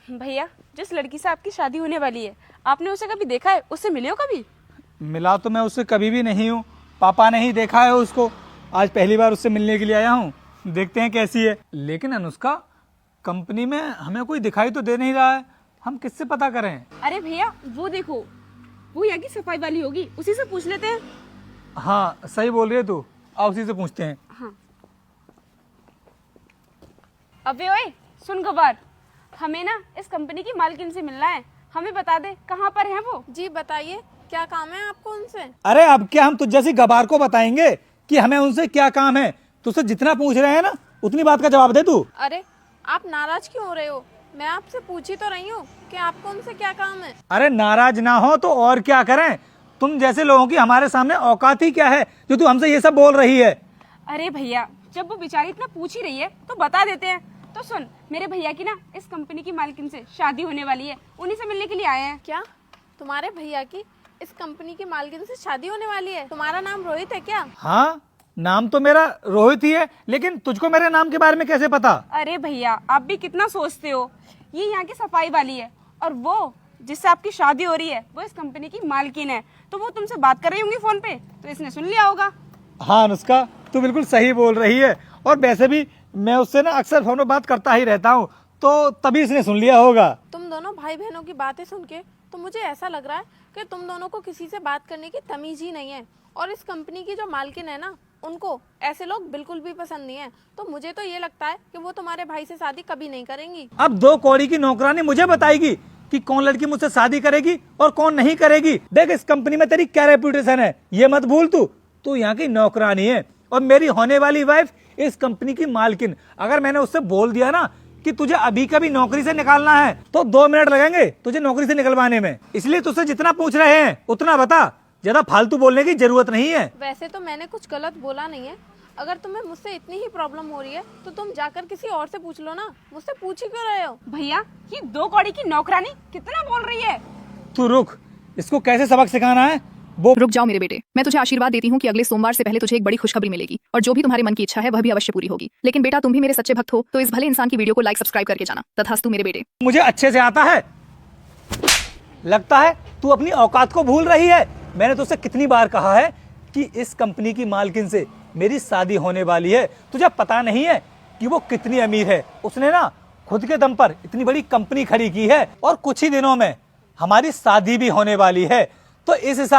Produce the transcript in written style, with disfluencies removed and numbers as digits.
भैया, जिस लड़की से आपकी शादी होने वाली है, आपने उसे कभी देखा है? उससे मिले हो कभी? मिला तो मैं उससे कभी भी नहीं हूँ, पापा ने ही देखा है उसको। आज पहली बार उससे मिलने के लिए आया हूँ, देखते हैं कैसी है। लेकिन अनुष्का, कंपनी में हमें कोई दिखाई तो दे नहीं रहा है, हम किससे पता करें? अरे भैया, वो देखो, वो यहाँ की सफाई वाली होगी, उसी से पूछ लेते हैं। हाँ सही बोल रही है तू, आओ उसी से पूछते हैं। हाँ। अबे ओए, सुन गवार, हमें ना इस कंपनी की मालकिन से मिलना है, हमें बता दे कहाँ पर है वो। जी बताइए, क्या काम है आपको उनसे? अरे अब क्या हम तुझ जैसी गबार को बताएंगे कि हमें उनसे क्या काम है? तुझसे जितना पूछ रहे हैं ना, उतनी बात का जवाब दे तू। अरे आप नाराज क्यों हो रहे हो? मैं आपसे पूछ ही तो रही हूँ कि आपको उनसे क्या काम है। अरे नाराज ना हो तो और क्या करें, तुम जैसे लोगों की हमारे सामने औकात ही क्या है जो तू हमसे ये सब बोल रही है? अरे भैया, जब वो बेचारी इतना पूछ ही रही है तो बता देते हैं। तो सुन, मेरे भैया की ना इस कंपनी की मालकिन से शादी होने वाली है, उन्हीं से मिलने के लिए आए हैं। क्या तुम्हारे भैया की इस कंपनी की मालकिन से शादी होने वाली है? तुम्हारा नाम रोहित है क्या? हाँ, नाम तो मेरा रोहित ही है, लेकिन तुझको मेरे नाम के बारे में कैसे पता? अरे भैया, आप भी कितना सोचते हो। ये यहाँ की सफाई वाली है, और वो जिससे आपकी शादी हो रही है वो इस कंपनी की मालकिन है। तो वो तुमसे बात कर रही होंगी फोन पे, तो इसने सुन लिया होगा। हाँ अनुष्का, तू बिल्कुल सही बोल रही है, और वैसे भी मैं उससे ना अक्सर फोन में बात करता ही रहता हूँ, तो तभी इसने सुन लिया होगा। तुम दोनों भाई बहनों की बातें सुन के तो मुझे ऐसा लग रहा है कि तुम दोनों को किसी से बात करने की तमीज ही नहीं है। और इस कंपनी की जो मालकिन है ना, उनको ऐसे लोग बिल्कुल भी पसंद नहीं है। तो मुझे तो ये लगता है कि वो तुम्हारे भाई से शादी कभी नहीं करेंगी। अब 2 कौड़ी की नौकरानी मुझे बताएगी कि कौन लड़की मुझसे शादी करेगी और कौन नहीं करेगी। देख, इस कंपनी में तेरी क्या रेपुटेशन है ये मत भूल। तू यहाँ की नौकरानी है और मेरी होने वाली वाइफ इस कंपनी की मालकिन। अगर मैंने उससे बोल दिया ना कि तुझे अभी कभी नौकरी से निकालना है तो 2 मिनट लगेंगे तुझे नौकरी से निकलवाने में। इसलिए तुझसे जितना पूछ रहे हैं उतना बता, ज्यादा फालतू बोलने की जरूरत नहीं है। वैसे तो मैंने कुछ गलत बोला नहीं है। अगर तुम्हें मुझसे इतनी ही प्रॉब्लम हो रही है तो तुम जाकर किसी और से पूछ लो ना, मुझसे पूछ ही क्यों रहे हो? भैया, ये 2 कौड़ी की नौकरानी कितना बोल रही है। तू रुक, इसको कैसे सबक सिखाना है वो। रुक जाओ मेरे बेटे, मैं तुझे आशीर्वाद देती हूँ कि अगले सोमवार से पहले तुझे एक बड़ी खुशखबरी मिलेगी, और जो भी तुम्हारे मन की इच्छा है वह भी अवश्य पूरी होगी। लेकिन बेटा, तुम भी मेरे सच्चे भक्त हो, तो इस भले इंसान की वीडियो को लाइक सब्सक्राइब करके जाना। तथास्तु मेरे बेटे। मुझे अच्छे से आता है, लगता है तू अपनी औकात को भूल रही है। मैंने तुझसे कितनी बार कहा है कि इस कंपनी की मालकिन से मेरी शादी होने वाली है। तुझे पता नहीं है कि वो कितनी अमीर है। उसने ना खुद के दम पर इतनी बड़ी कंपनी खड़ी की है, और कुछ ही दिनों में हमारी शादी भी होने वाली है। तो इस हिसाब